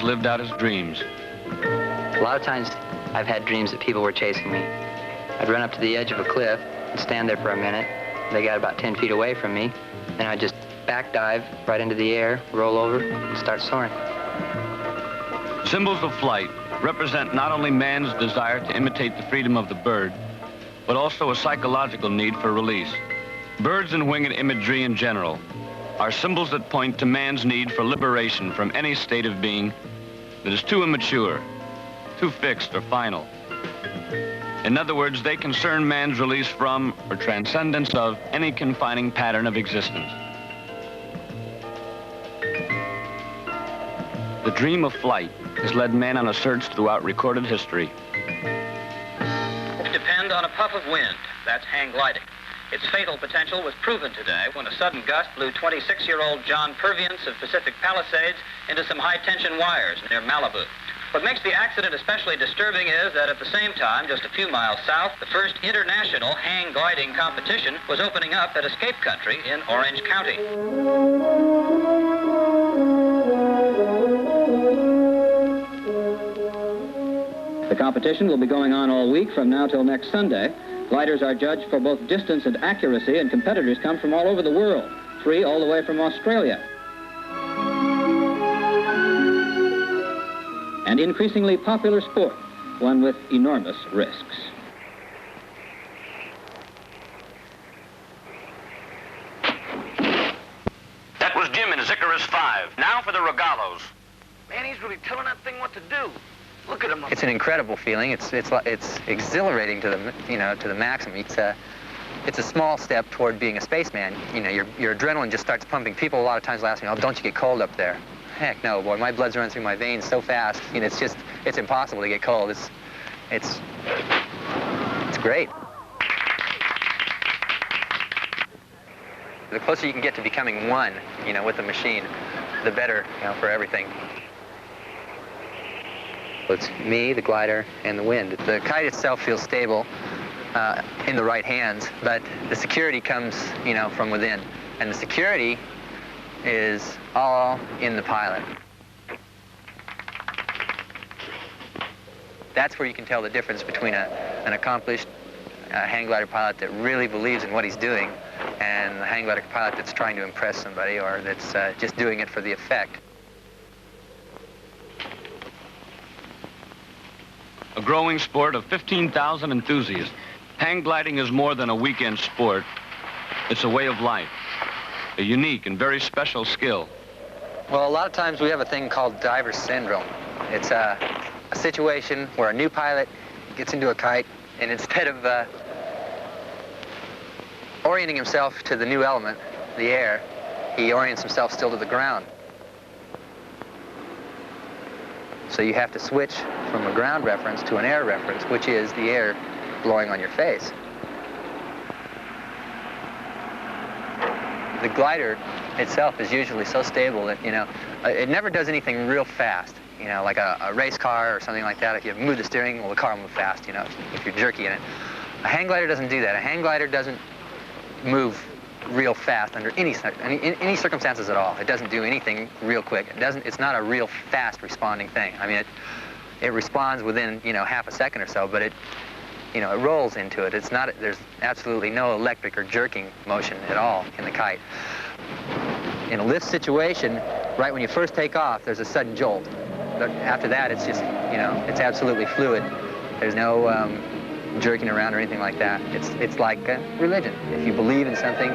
Lived out his dreams. A lot of times I've had dreams that people were chasing me. I'd run up to the edge of a cliff and stand there for a minute. They got about 10 feet away from me, and I'd just back dive right into the air, roll over, and start soaring. Symbols of flight represent not only man's desire to imitate the freedom of the bird, but also a psychological need for release. Birds and winged imagery in general are symbols that point to man's need for liberation from any state of being that is too immature, too fixed or final. In other words, they concern man's release from or transcendence of any confining pattern of existence. The dream of flight has led man on a search throughout recorded history. Depend on a puff of wind. That's hang gliding. Its fatal potential was proven today when a sudden gust blew 26-year-old John Purviance of Pacific Palisades into some high-tension wires near Malibu. What makes the accident especially disturbing is that at the same time, just a few miles south, the first international hang gliding competition was opening up at Escape Country in Orange County. The competition will be going on all week from now till next Sunday. Gliders are judged for both distance and accuracy, and competitors come from all over the world, 3 all the way from Australia. An increasingly popular sport, one with enormous risks. That was Jim in Icarus 5. Now for the Regalos. Man, he's really telling that thing what to do. Look at him. It's an incredible feeling. It's exhilarating to the maximum. It's a small step toward being a spaceman. You know, your adrenaline just starts pumping. People a lot of times ask me, "Oh, don't you get cold up there?" Heck no, boy. My blood's running through my veins so fast. You know, it's impossible to get cold. It's great. The closer you can get to becoming one, you know, with the machine, the better, you know, for everything. It's me, the glider, and the wind. The kite itself feels stable in the right hands, but the security comes, you know, from within. And the security is all in the pilot. That's where you can tell the difference between an accomplished hang glider pilot that really believes in what he's doing and the hang glider pilot that's trying to impress somebody or that's just doing it for the effect. A growing sport of 15,000 enthusiasts. Hang gliding is more than a weekend sport. It's a way of life, a unique and very special skill. Well, a lot of times we have a thing called diver's syndrome. It's a situation where a new pilot gets into a kite and instead of orienting himself to the new element, the air, he orients himself still to the ground. So you have to switch from a ground reference to an air reference, which is the air blowing on your face. The glider itself is usually so stable that, you know, it never does anything real fast. You know, like a race car or something like that. If you move the steering, well, the car will move fast, you know, if you're jerky in it. A hang glider doesn't do that. A hang glider doesn't move real fast under any circumstances at all. It doesn't do anything real quick. It's not a real fast responding thing. I mean, it responds within, you know, half a second or so, but it rolls into it. There's absolutely no electric or jerking motion at all in the kite. In a lift situation, right when you first take off, there's a sudden jolt. But after that, it's just, you know, it's absolutely fluid. There's no jerking around or anything like that. It's like religion. If you believe in something,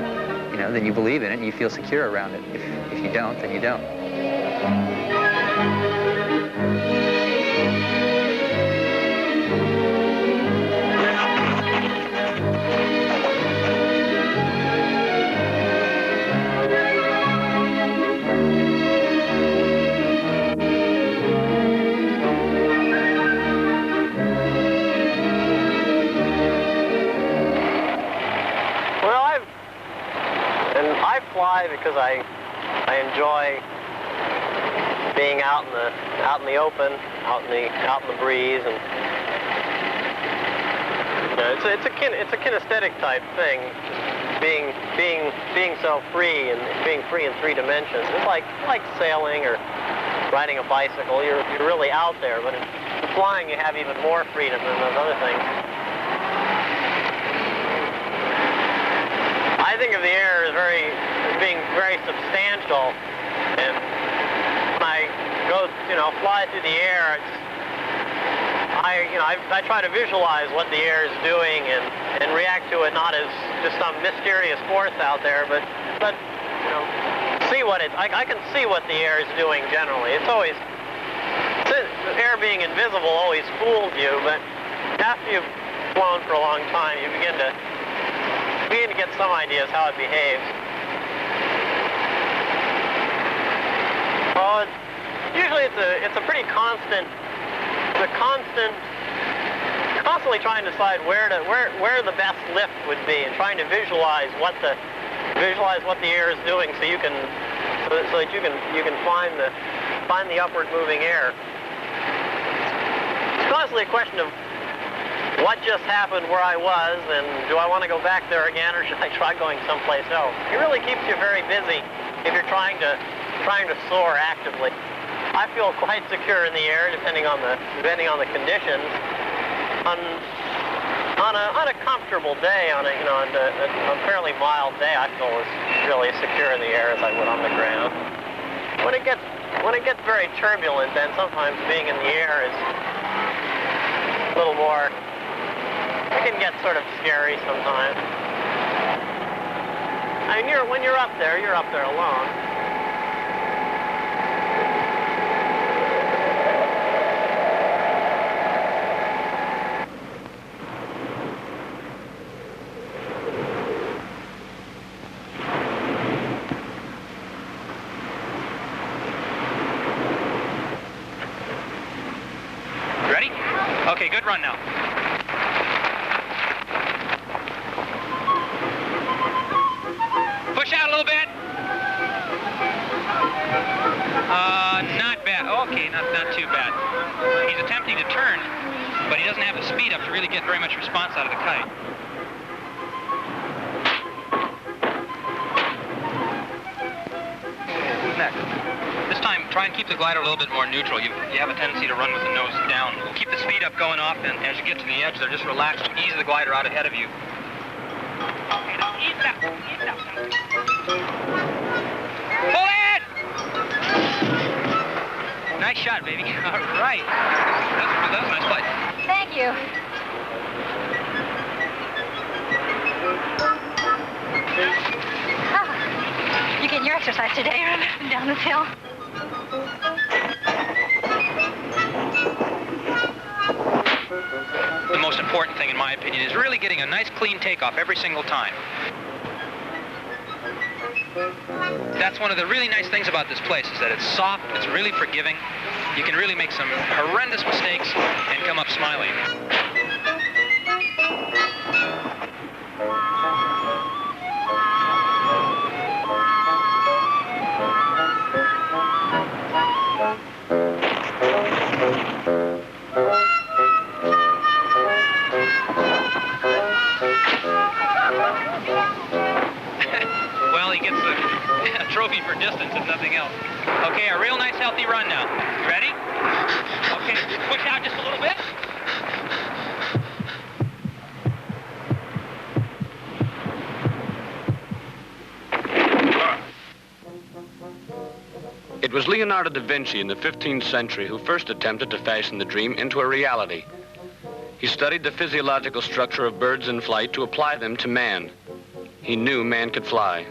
you know, then you believe in it and you feel secure around it. If you don't, then you don't. fly because I enjoy being out in the open, out in the breeze, and it's a kinesthetic type thing. Being so free and being free in 3 dimensions. It's like sailing or riding a bicycle. You're really out there, but in flying you have even more freedom than those other things. I think of the air as being very substantial, and when I go, fly through the air, I try to visualize what the air is doing and react to it not as just some mysterious force out there, but see what I can see what the air is doing generally. It's always, the air being invisible always fools you, but after you've flown for a long time, you begin to get some ideas how it behaves. Well, usually it's a pretty constant. Constantly trying to decide where the best lift would be, and trying to visualize what the air is doing, so that you can find the upward moving air. It's constantly a question of what just happened where I was, and do I want to go back there again, or should I try going someplace else? It really keeps you very busy if you're trying to soar actively. I feel quite secure in the air, depending on the conditions. On a comfortable day, on a fairly mild day, I feel as really secure in the air as I would on the ground. When it gets very turbulent, then sometimes being in the air is a little more. It can get sort of scary sometimes. I mean, when you're up there alone. Ready? Okay, good run now. Push out a little bit. Not bad. Okay, not too bad. He's attempting to turn, but he doesn't have the speed up to really get very much response out of the kite. Next. This time, try and keep the glider a little bit more neutral. You have a tendency to run with the nose down. We'll keep the speed up going off, and as you get to the edge there, just relax and ease the glider out ahead of you. Ease it out. Ease it out. Pull it! Nice shot, baby. All right. That was a nice flight. Thank you. Oh, you're getting your exercise today, running up and down this hill. The most important thing, in my opinion, is really getting a nice, clean takeoff every single time. That's one of the really nice things about this place, is that it's soft, it's really forgiving. You can really make some horrendous mistakes and come up smiling. Well, he gets a trophy for distance, if nothing else. Okay, a real nice, healthy run now. You ready? Okay, push out just a little bit. It was Leonardo da Vinci in the 15th century who first attempted to fashion the dream into a reality. He studied the physiological structure of birds in flight to apply them to man. He knew man could fly.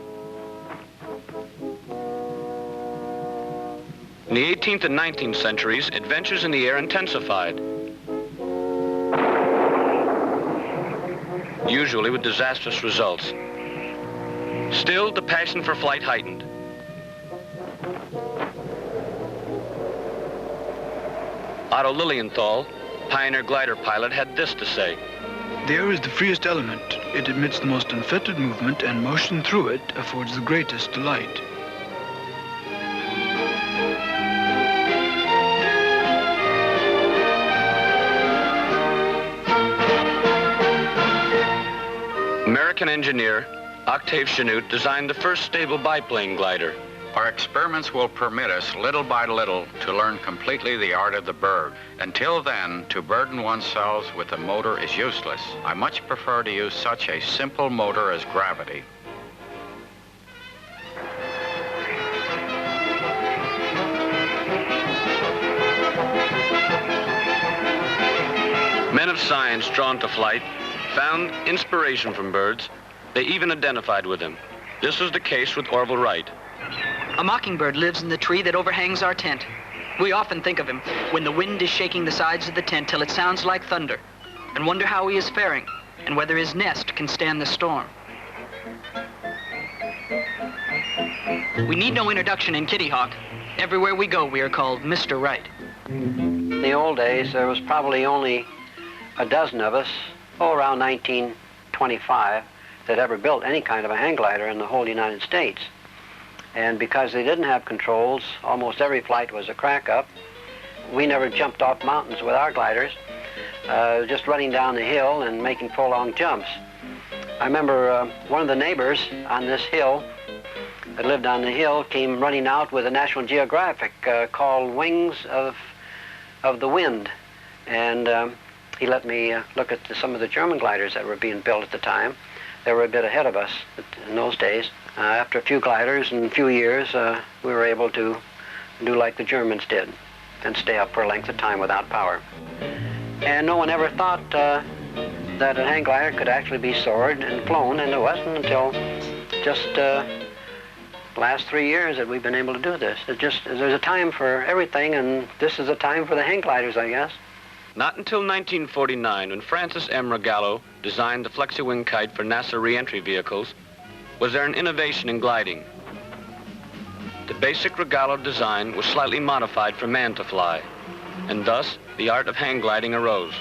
In the 18th and 19th centuries, adventures in the air intensified, usually with disastrous results. Still, the passion for flight heightened. Otto Lilienthal, pioneer glider pilot, had this to say. The air is the freest element. It admits the most unfettered movement, and motion through it affords the greatest delight. American engineer Octave Chanute designed the first stable biplane glider. Our experiments will permit us, little by little, to learn completely the art of the bird. Until then, to burden oneself with a motor is useless. I much prefer to use such a simple motor as gravity. Men of science drawn to flight found inspiration from birds. They even identified with them. This was the case with Orville Wright. A mockingbird lives in the tree that overhangs our tent. We often think of him when the wind is shaking the sides of the tent till it sounds like thunder, and wonder how he is faring and whether his nest can stand the storm. We need no introduction in Kitty Hawk. Everywhere we go, we are called Mr. Wright. In the old days, there was probably only a dozen of us, around 1925, that ever built any kind of a hang glider in the whole United States. And because they didn't have controls, almost every flight was a crack-up. We never jumped off mountains with our gliders, just running down the hill and making prolonged jumps. I remember one of the neighbors on this hill that lived on the hill came running out with a National Geographic called Wings of the Wind. And he let me look at some of the German gliders that were being built at the time. They were a bit ahead of us in those days. After a few gliders and a few years, we were able to do like the Germans did and stay up for a length of time without power. And no one ever thought that a hang glider could actually be soared and flown, and it wasn't until just the last 3 years that we've been able to do this. There's a time for everything, and this is a time for the hang gliders, I guess. Not until 1949, when Francis M. Rogallo designed the flexi-wing kite for NASA re-entry vehicles, was there an innovation in gliding. The basic Rogallo design was slightly modified for man to fly, and thus the art of hang gliding arose.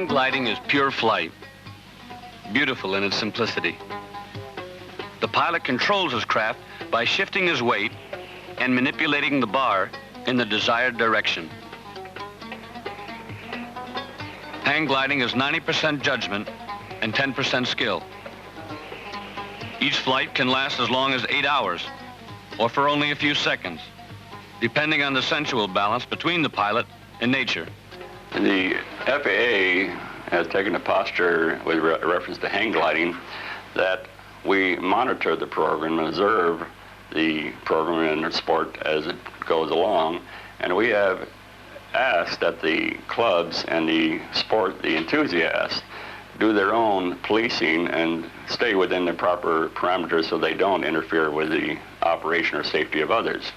Gliding is pure flight, beautiful in its simplicity. The pilot controls his craft by shifting his weight and manipulating the bar in the desired direction. Hang gliding is 90% judgment and 10% skill. Each flight can last as long as 8 hours, or for only a few seconds, depending on the sensual balance between the pilot and nature. The FAA has taken a posture with reference to hang gliding that we monitor the program and observe the program and the sport as it goes along, and we have asked that the clubs and the sport, the enthusiasts, do their own policing and stay within the proper parameters so they don't interfere with the operation or safety of others.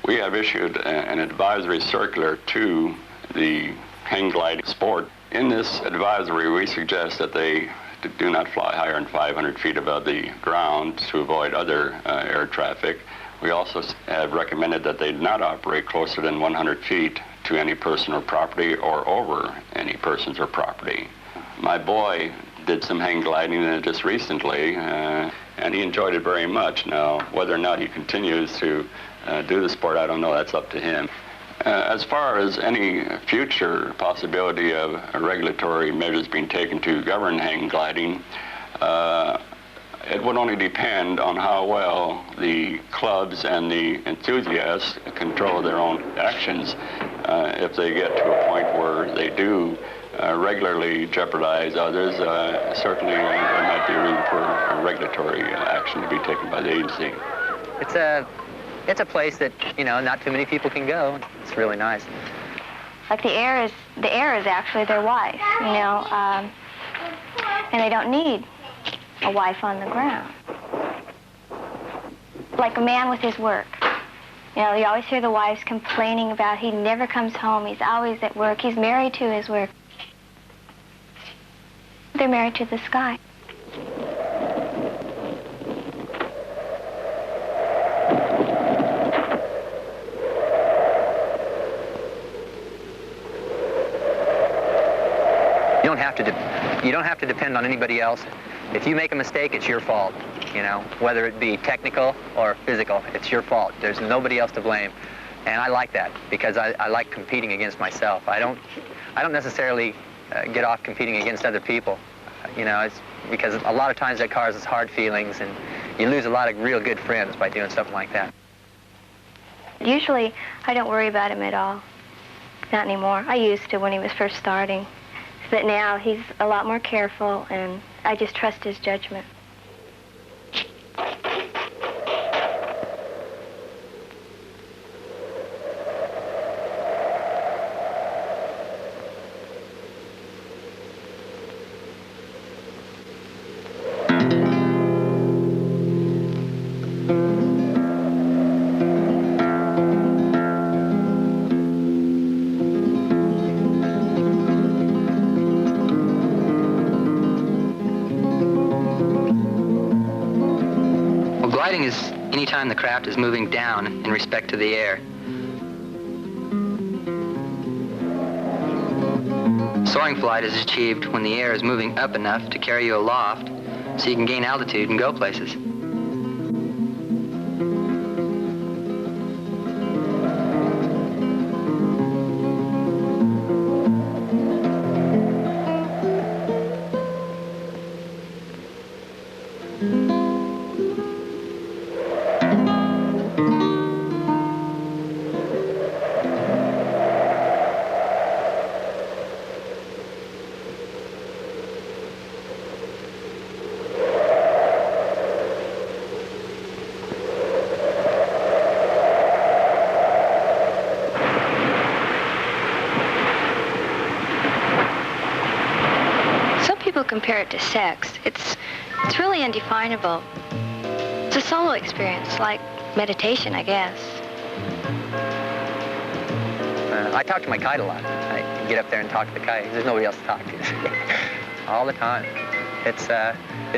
We have issued an advisory circular to the hang gliding sport. In this advisory, we suggest that they do not fly higher than 500 feet above the ground to avoid other air traffic. We also have recommended that they not operate closer than 100 feet to any person or property or over any persons or property. My boy did some hang gliding just recently, and he enjoyed it very much. Now, whether or not he continues to do the sport, I don't know. That's up to him. As far as any future possibility of regulatory measures being taken to govern hang gliding, it would only depend on how well the clubs and the enthusiasts control their own actions. If they get to a point where they do regularly jeopardize others, certainly there might be room for regulatory action to be taken by the agency. It's a place that, you know, not too many people can go. It's really nice. Like the air is actually their wife, you know, and they don't need a wife on the ground. Like a man with his work. You know, you always hear the wives complaining about he never comes home, he's always at work, he's married to his work. They're married to the sky. You don't have to depend on anybody else. If you make a mistake, it's your fault. You know, whether it be technical or physical, it's your fault. There's nobody else to blame. And I like that because I like competing against myself. I don't necessarily get off competing against other people. You know, it's because a lot of times that causes hard feelings and you lose a lot of real good friends by doing something like that. Usually, I don't worry about him at all. Not anymore. I used to when he was first starting. But now he's a lot more careful, and I just trust his judgment. Gliding is any time the craft is moving down in respect to the air. Soaring flight is achieved when the air is moving up enough to carry you aloft so you can gain altitude and go places. Compare it to sex. It's really undefinable. It's a solo experience, like meditation, I guess. I talk to my kite a lot. I get up there and talk to the kite. There's nobody else to talk to. All the time. It's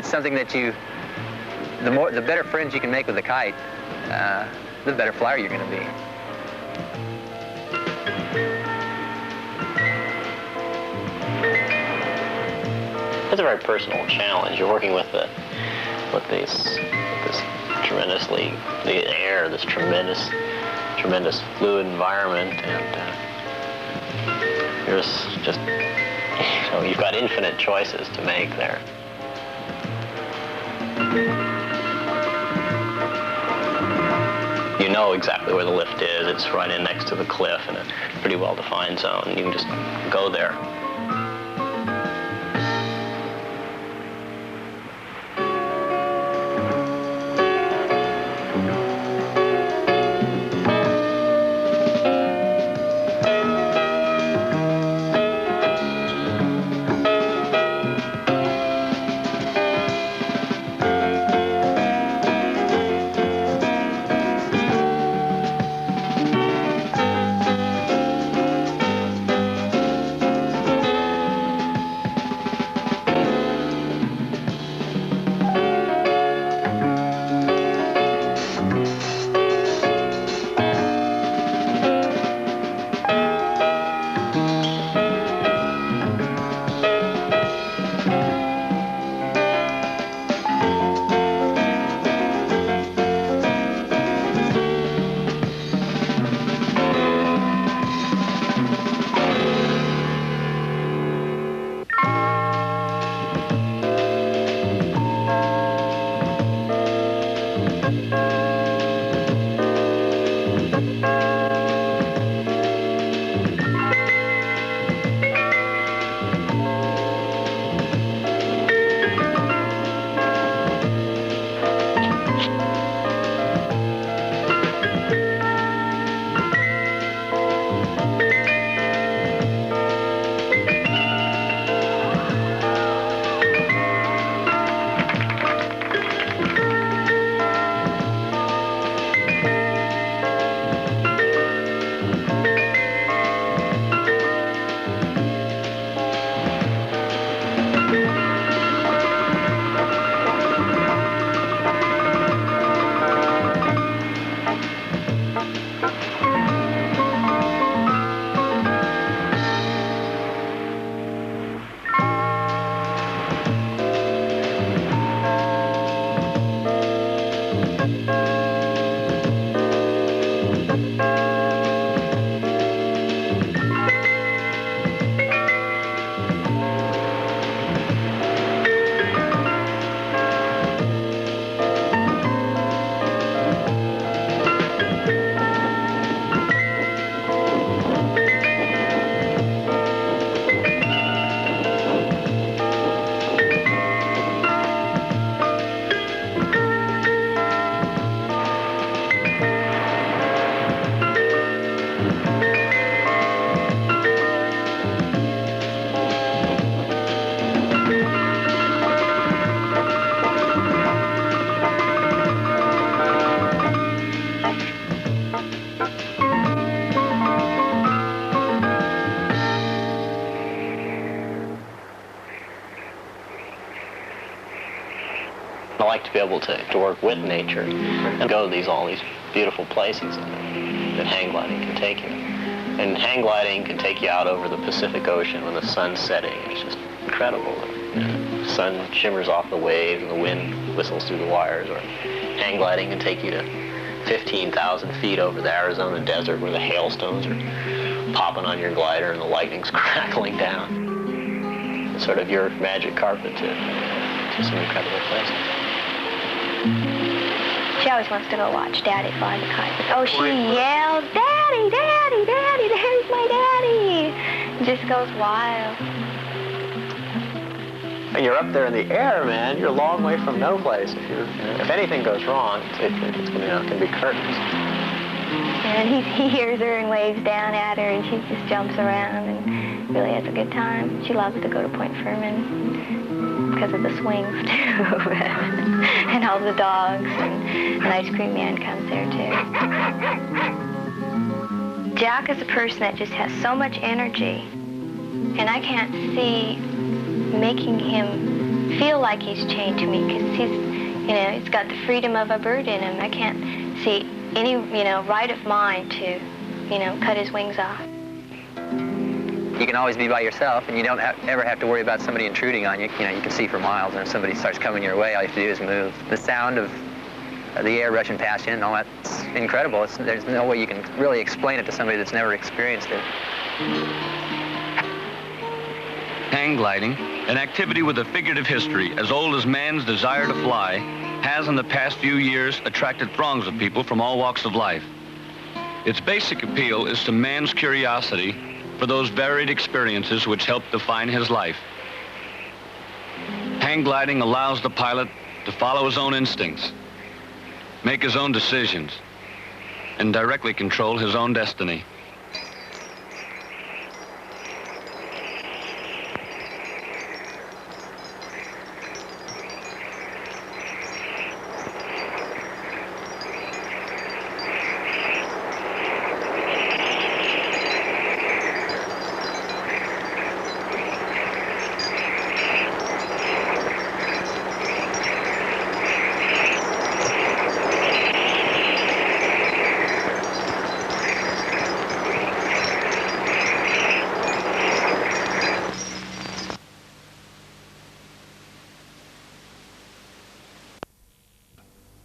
something that the better friends you can make with the kite, the better flyer you're going to be. It's a very personal challenge. You're working with this tremendously, the air, this tremendous fluid environment, and you're just So you've got infinite choices to make there. You know exactly where the lift is. It's right in next to the cliff in a pretty well-defined zone. You can just go there. I like to be able to work with nature and go to all these beautiful places that hang gliding can take you. And hang gliding can take you out over the Pacific Ocean when the sun's setting. It's just incredible. The sun shimmers off the waves and the wind whistles through the wires. Or hang gliding can take you to 15,000 feet over the Arizona desert where the hailstones are popping on your glider and the lightning's crackling down. It's sort of your magic carpet to some incredible places. She always wants to go watch Daddy fly the kite. Oh, she yells, "Daddy, Daddy, Daddy, there's my Daddy!" And just goes wild. And you're up there in the air, man. You're a long way from no place. If anything goes wrong, it can be curtains. And he hears her and waves down at her, and she just jumps around and really has a good time. She loves to go to Point Fermin because of the swings, too, and all the dogs, and Ice Cream Man comes there, too. Jack is a person that just has so much energy, and I can't see making him feel like he's chained to me because he's got the freedom of a bird in him. I can't see any, right of mine to, cut his wings off. You can always be by yourself, and you don't ever have to worry about somebody intruding on you. You can see for miles, and if somebody starts coming your way, all you have to do is move. The sound of the air rushing past you and all that's incredible. There's no way you can really explain it to somebody that's never experienced it. Hang gliding, an activity with a figurative history as old as man's desire to fly, has in the past few years attracted throngs of people from all walks of life. Its basic appeal is to man's curiosity for those varied experiences which help define his life. Hang gliding allows the pilot to follow his own instincts, make his own decisions, and directly control his own destiny.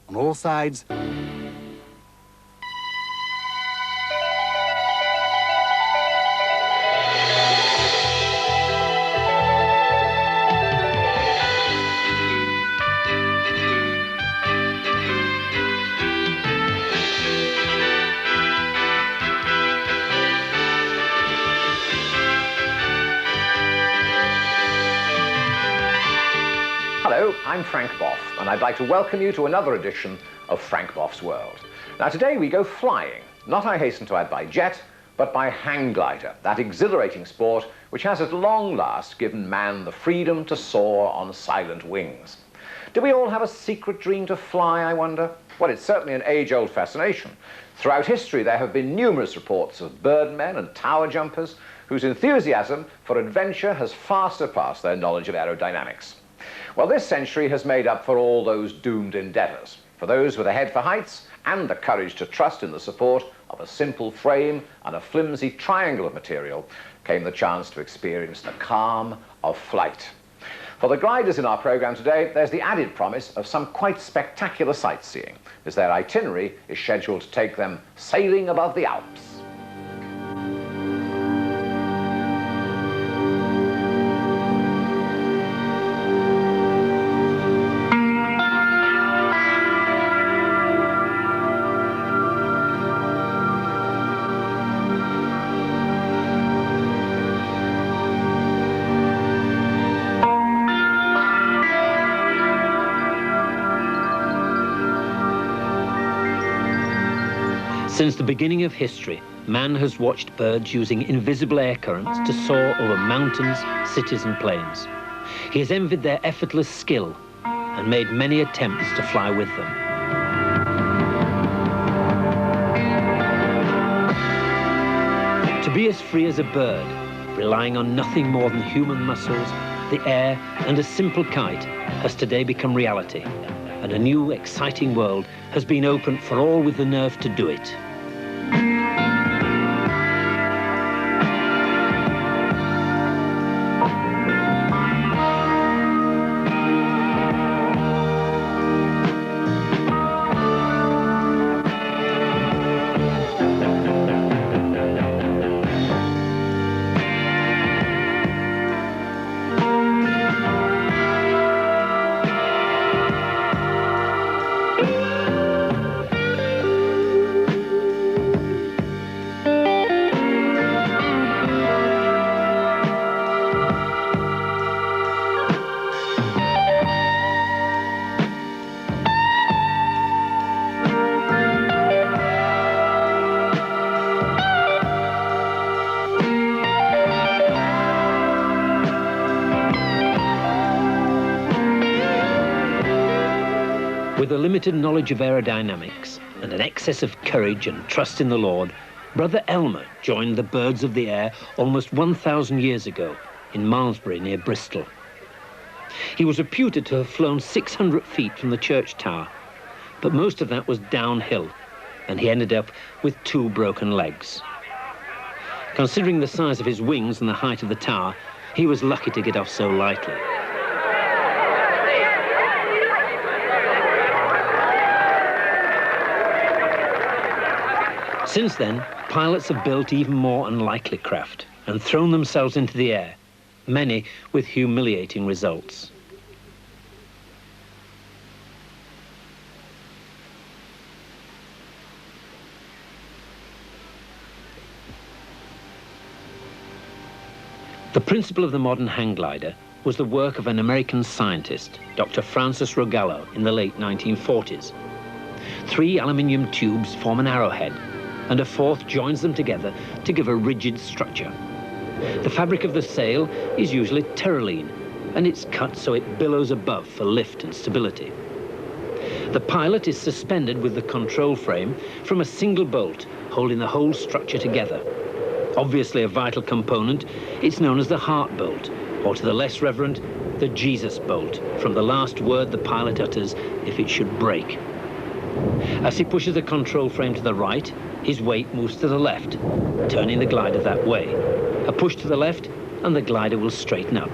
On all sides. Hello, I'm Frank Boff, and I'd like to welcome you to another edition of Frank Boff's World. Now today we go flying, not, I hasten to add, by jet, but by hang glider, that exhilarating sport which has at long last given man the freedom to soar on silent wings. Do we all have a secret dream to fly, I wonder? Well, it's certainly an age-old fascination. Throughout history there have been numerous reports of birdmen and tower jumpers whose enthusiasm for adventure has far surpassed their knowledge of aerodynamics. Well, this century has made up for all those doomed endeavours. For those with a head for heights and the courage to trust in the support of a simple frame and a flimsy triangle of material came the chance to experience the calm of flight. For the gliders in our programme today, there's the added promise of some quite spectacular sightseeing, as their itinerary is scheduled to take them sailing above the Alps. Since the beginning of history, man has watched birds using invisible air currents to soar over mountains, cities and plains. He has envied their effortless skill and made many attempts to fly with them. To be as free as a bird, relying on nothing more than human muscles, the air and a simple kite has today become reality, and a new exciting world has been opened for all with the nerve to do it. With a limited knowledge of aerodynamics and an excess of courage and trust in the Lord, Brother Elmer joined the birds of the air almost 1,000 years ago in Malmesbury near Bristol. He was reputed to have flown 600 feet from the church tower, but most of that was downhill, and he ended up with 2 broken legs. Considering the size of his wings and the height of the tower, he was lucky to get off so lightly. Since then, pilots have built even more unlikely craft and thrown themselves into the air, many with humiliating results. The principle of the modern hang glider was the work of an American scientist, Dr. Francis Rogallo, in the late 1940s. 3 aluminium tubes form an arrowhead, and a 4th joins them together to give a rigid structure. The fabric of the sail is usually terraline, and it's cut so it billows above for lift and stability. The pilot is suspended with the control frame from a single bolt holding the whole structure together. Obviously a vital component, it's known as the heart bolt, or to the less reverent, the Jesus bolt, from the last word the pilot utters if it should break. As he pushes the control frame to the right, his weight moves to the left, turning the glider that way. A push to the left, and the glider will straighten up.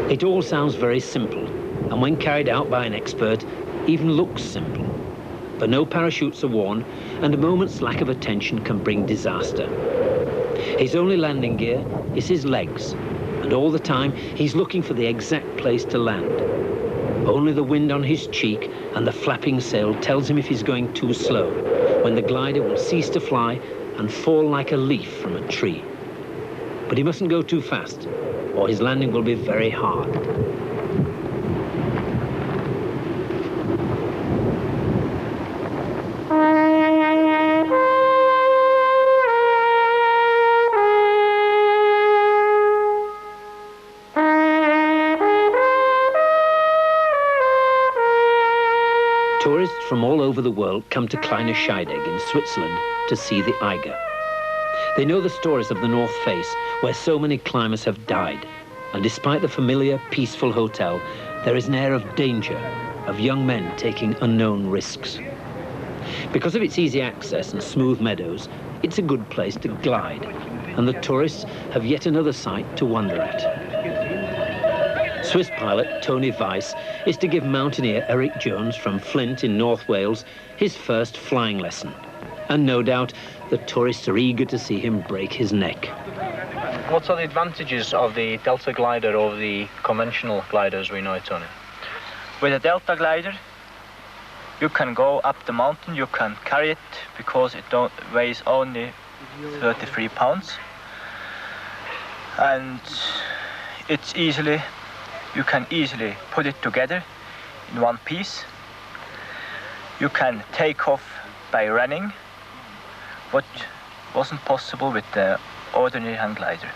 It all sounds very simple, and when carried out by an expert, even looks simple. But no parachutes are worn, and a moment's lack of attention can bring disaster. His only landing gear is his legs, and all the time he's looking for the exact place to land. Only the wind on his cheek and the flapping sail tells him if he's going too slow, when the glider will cease to fly and fall like a leaf from a tree. But he mustn't go too fast, or his landing will be very hard. Tourists from all over the world come to Kleine Scheidegg in Switzerland to see the Eiger. They know the stories of the North Face, where so many climbers have died. And despite the familiar, peaceful hotel, there is an air of danger, of young men taking unknown risks. Because of its easy access and smooth meadows, it's a good place to glide, and the tourists have yet another sight to wonder at. Swiss pilot Tony Weiss is to give mountaineer Eric Jones from Flint in North Wales his first flying lesson. And no doubt, the tourists are eager to see him break his neck. What are the advantages of the Delta glider over the conventional gliders we know, Tony? With a Delta glider, you can go up the mountain, you can carry it because it weighs only 33 pounds. And you can easily put it together in one piece. You can take off by running, what wasn't possible with the ordinary hang glider.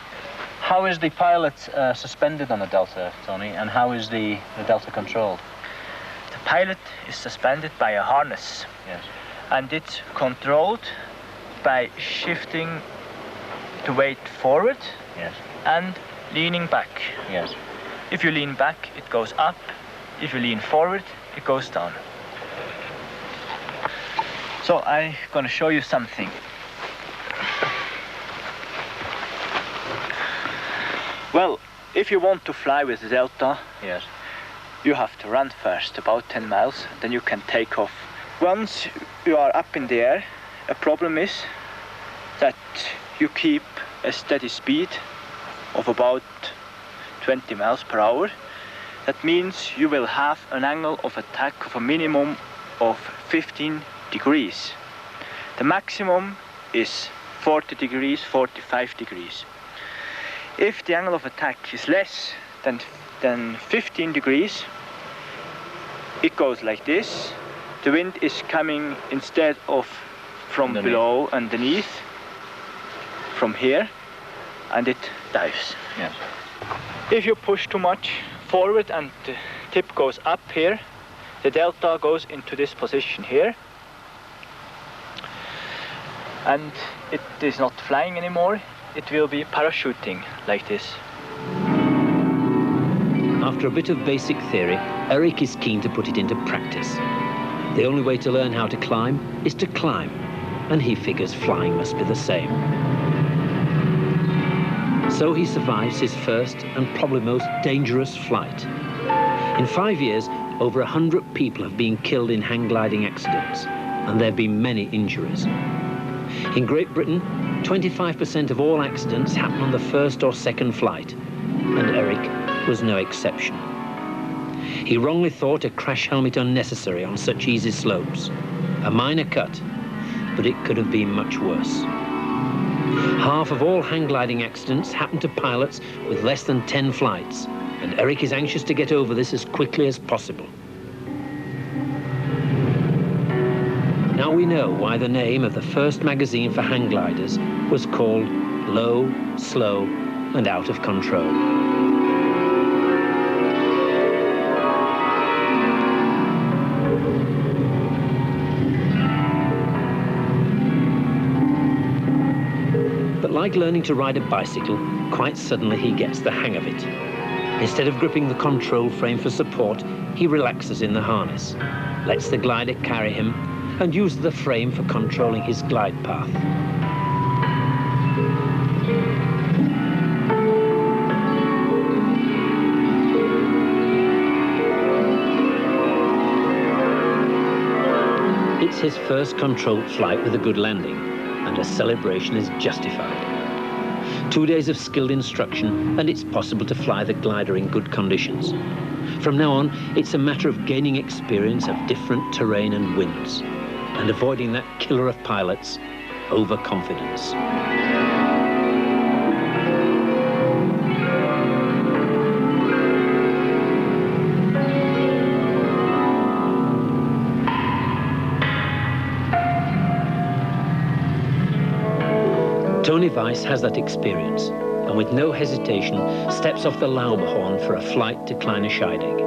How is the pilot suspended on the Delta, Tony, and how is the Delta controlled? The pilot is suspended by a harness. Yes. And it's controlled by shifting the weight forward. Yes. And leaning back. Yes. If you lean back, it goes up. If you lean forward, it goes down. So I'm going to show you something. Well, if you want to fly with the Delta, yes, you have to run first, about 10 miles, then you can take off. Once you are up in the air, a problem is that you keep a steady speed of about 20 miles per hour. That means you will have an angle of attack of a minimum of 15 degrees. The maximum is 40 degrees, 45 degrees. If the angle of attack is less than 15 degrees, it goes like this. The wind is coming instead of from below, underneath, from here, and it dives. Yes. If you push too much forward and the tip goes up here, the Delta goes into this position here, and it is not flying anymore. It will be parachuting like this. After a bit of basic theory, Eric is keen to put it into practice. The only way to learn how to climb is to climb, and he figures flying must be the same. So he survives his first and probably most dangerous flight. In 5 years, over 100 people have been killed in hang gliding accidents, and there have been many injuries. In Great Britain, 25% of all accidents happen on the first or second flight, and Eric was no exception. He wrongly thought a crash helmet unnecessary on such easy slopes. A minor cut, but it could have been much worse. Half of all hang gliding accidents happen to pilots with less than 10 flights, and Eric is anxious to get over this as quickly as possible. Now we know why the name of the first magazine for hang gliders was called Low, Slow, and Out of Control. But like learning to ride a bicycle, quite suddenly he gets the hang of it. Instead of gripping the control frame for support, he relaxes in the harness, lets the glider carry him, and uses the frame for controlling his glide path. It's his first controlled flight with a good landing, and a celebration is justified. 2 days of skilled instruction, and it's possible to fly the glider in good conditions. From now on, it's a matter of gaining experience of different terrain and winds, and avoiding that killer of pilots, overconfidence. Tony Weiss has that experience, and with no hesitation, steps off the Lauberhorn for a flight to Kleine Scheidegg.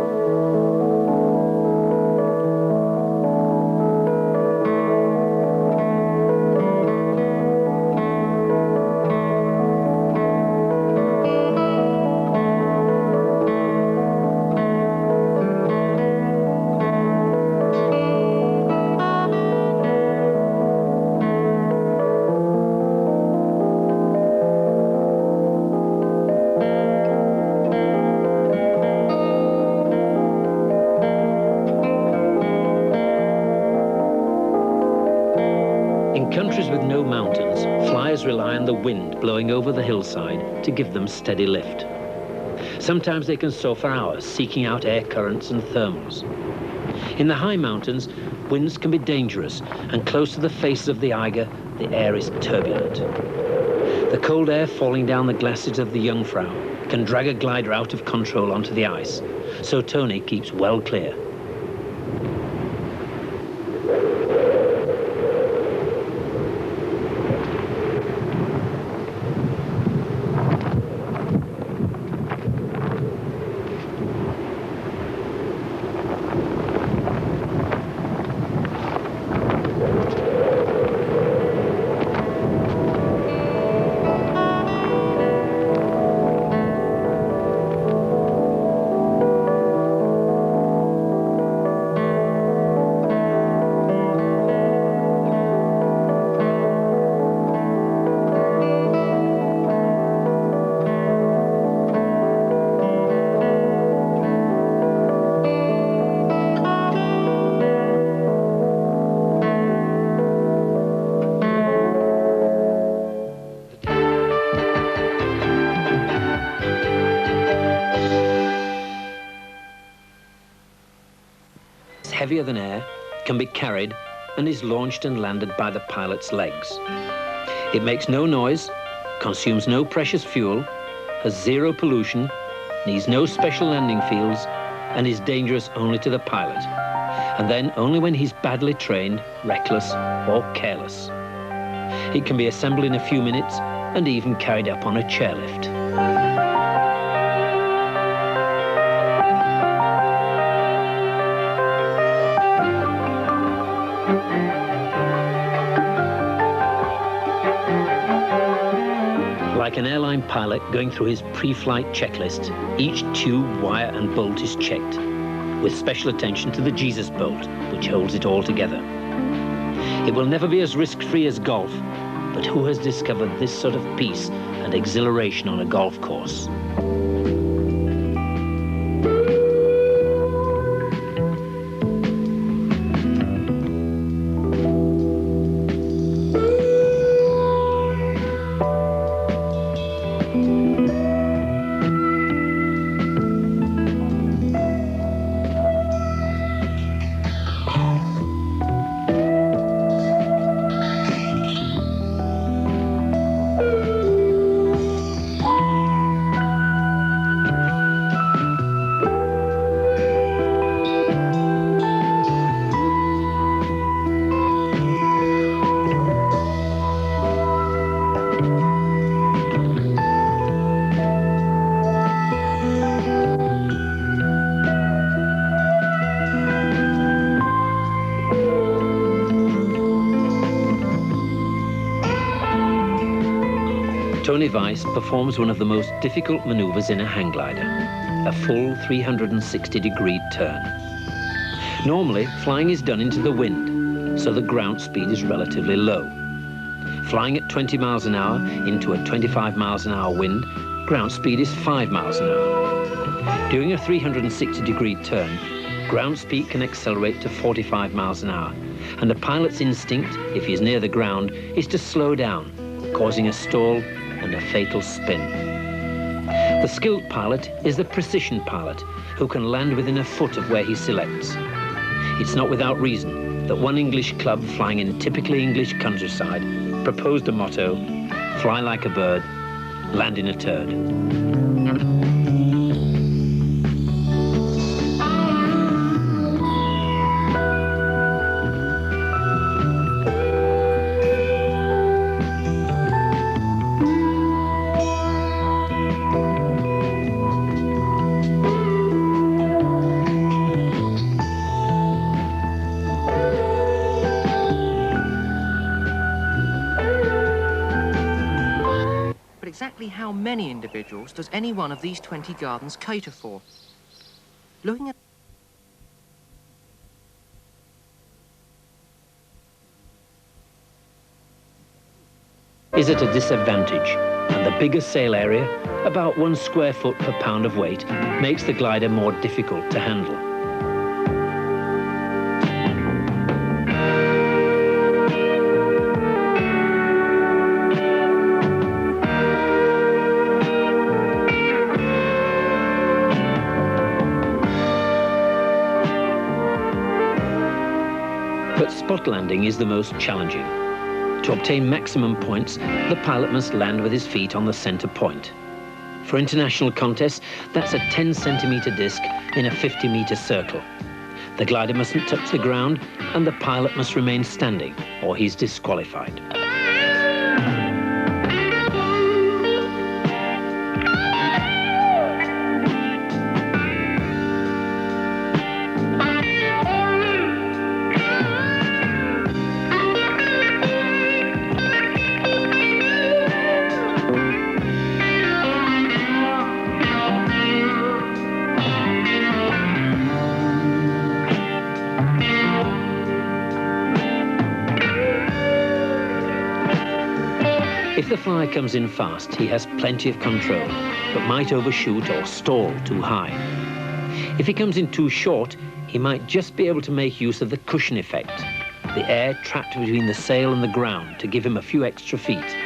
Rely on the wind blowing over the hillside to give them steady lift. Sometimes they can soar for hours, seeking out air currents and thermals. In the high mountains, winds can be dangerous, and close to the face of the Eiger, the air is turbulent. The cold air falling down the glacis of the Jungfrau can drag a glider out of control onto the ice, so Tony keeps well clear. Heavier than air, can be carried, and is launched and landed by the pilot's legs. It makes no noise, consumes no precious fuel, has zero pollution, needs no special landing fields, and is dangerous only to the pilot, and then only when he's badly trained, reckless, or careless. It can be assembled in a few minutes and even carried up on a chairlift. Like an airline pilot going through his pre-flight checklist, each tube, wire and bolt is checked, with special attention to the Jesus bolt, which holds it all together. It will never be as risk-free as golf, but who has discovered this sort of peace and exhilaration on a golf course. Tony Weiss performs one of the most difficult maneuvers in a hang glider, a full 360-degree turn. Normally, flying is done into the wind, so the ground speed is relatively low. Flying at 20 miles an hour into a 25 miles an hour wind, ground speed is 5 miles an hour. Doing a 360-degree turn, ground speed can accelerate to 45 miles an hour, and the pilot's instinct, if he's near the ground, is to slow down, causing a stall and a fatal spin. The skilled pilot is the precision pilot, who can land within a foot of where he selects. It's not without reason that one English club flying in typically English countryside proposed a motto, "Fly like a bird, land in a turd." Exactly how many individuals does any one of these 20 gardens cater for? Looking at is at a disadvantage, and the bigger sail area, about 1 square foot per pound of weight, makes the glider more difficult to handle. But spot landing is the most challenging. To obtain maximum points, the pilot must land with his feet on the center point. For international contests, that's a 10-centimeter disc in a 50-meter circle. The glider mustn't touch the ground, and the pilot must remain standing, or he's disqualified. If the flyer comes in fast, he has plenty of control, but might overshoot or stall too high. If he comes in too short, he might just be able to make use of the cushion effect, the air trapped between the sail and the ground, to give him a few extra feet.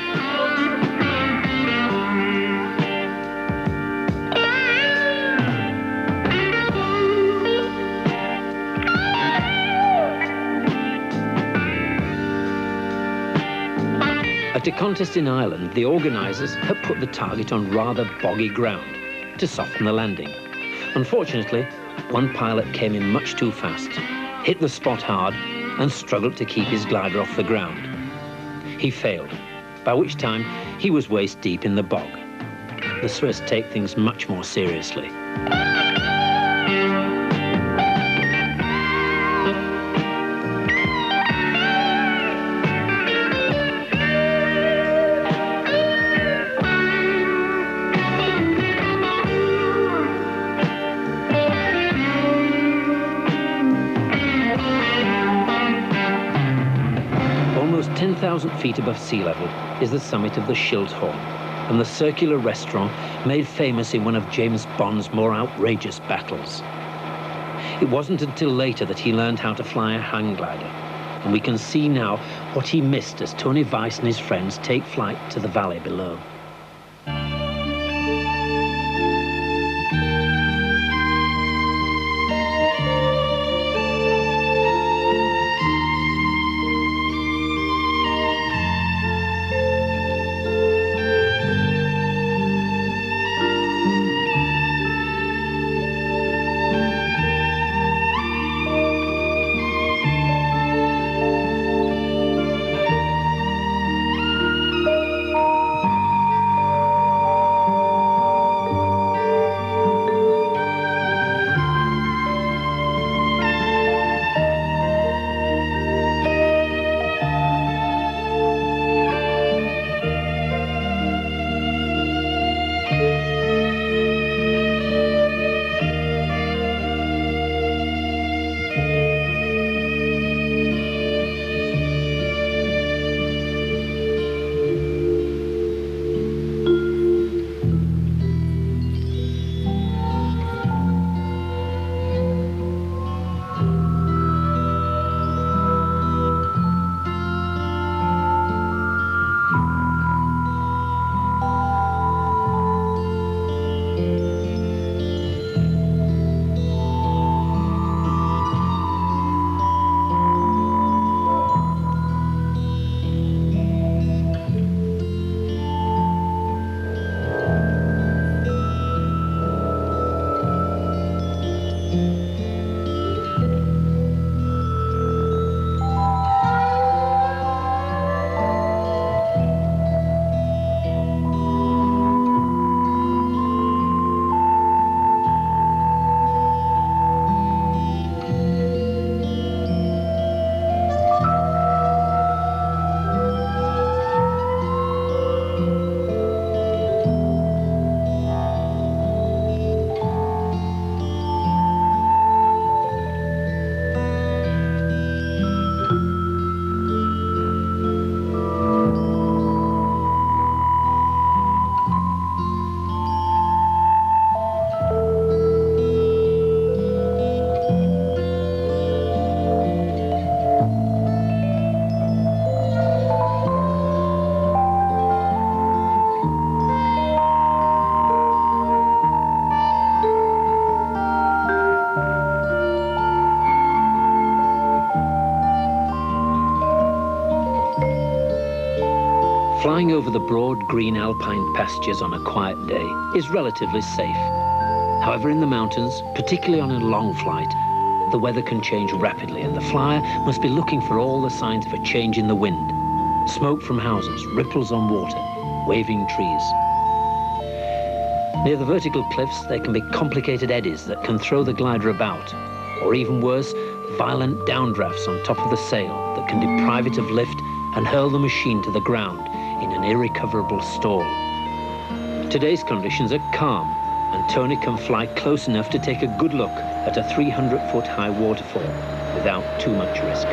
At a contest in Ireland, the organisers had put the target on rather boggy ground to soften the landing. Unfortunately, one pilot came in much too fast, hit the spot hard, and struggled to keep his glider off the ground. He failed, by which time he was waist deep in the bog. The Swiss take things much more seriously. Almost 10,000 feet above sea level is the summit of the Schildhorn, and the circular restaurant made famous in one of James Bond's more outrageous battles. It wasn't until later that he learned how to fly a hang glider, and we can see now what he missed as Tony Weiss and his friends take flight to the valley below. Flying over the broad green alpine pastures on a quiet day is relatively safe. However, in the mountains, particularly on a long flight, the weather can change rapidly and the flyer must be looking for all the signs of a change in the wind. Smoke from houses, ripples on water, waving trees. Near the vertical cliffs, there can be complicated eddies that can throw the glider about, or even worse, violent downdrafts on top of the sail that can deprive it of lift and hurl the machine to the ground in an irrecoverable stall. Today's conditions are calm, and Tony can fly close enough to take a good look at a 300-foot high waterfall without too much risk.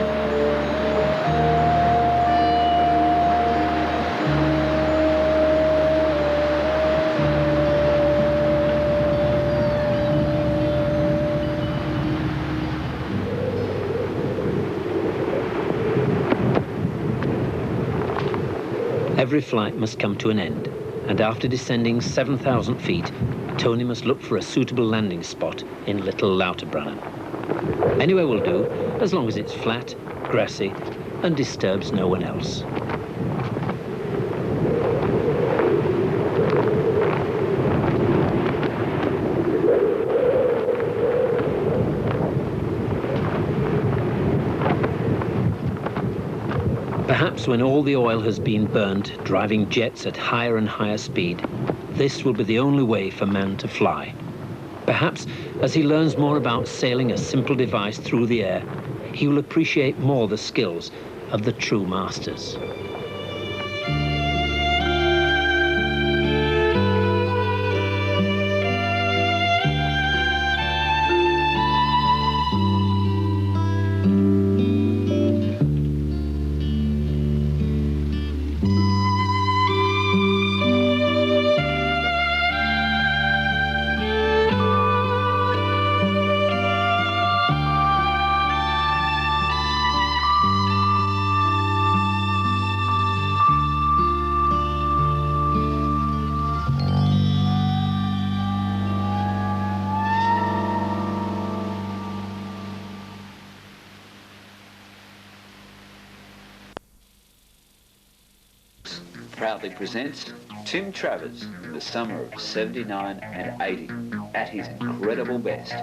Every flight must come to an end, and after descending 7,000 feet, Tony must look for a suitable landing spot in Little Lauterbrunnen. Anywhere will do, as long as it's flat, grassy, and disturbs no one else. Perhaps when all the oil has been burnt, driving jets at higher and higher speed, this will be the only way for man to fly. Perhaps as he learns more about sailing a simple device through the air, he will appreciate more the skills of the true masters. proudly presents Tim Travers in the summer of '79 and '80 at his incredible best.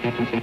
Yes,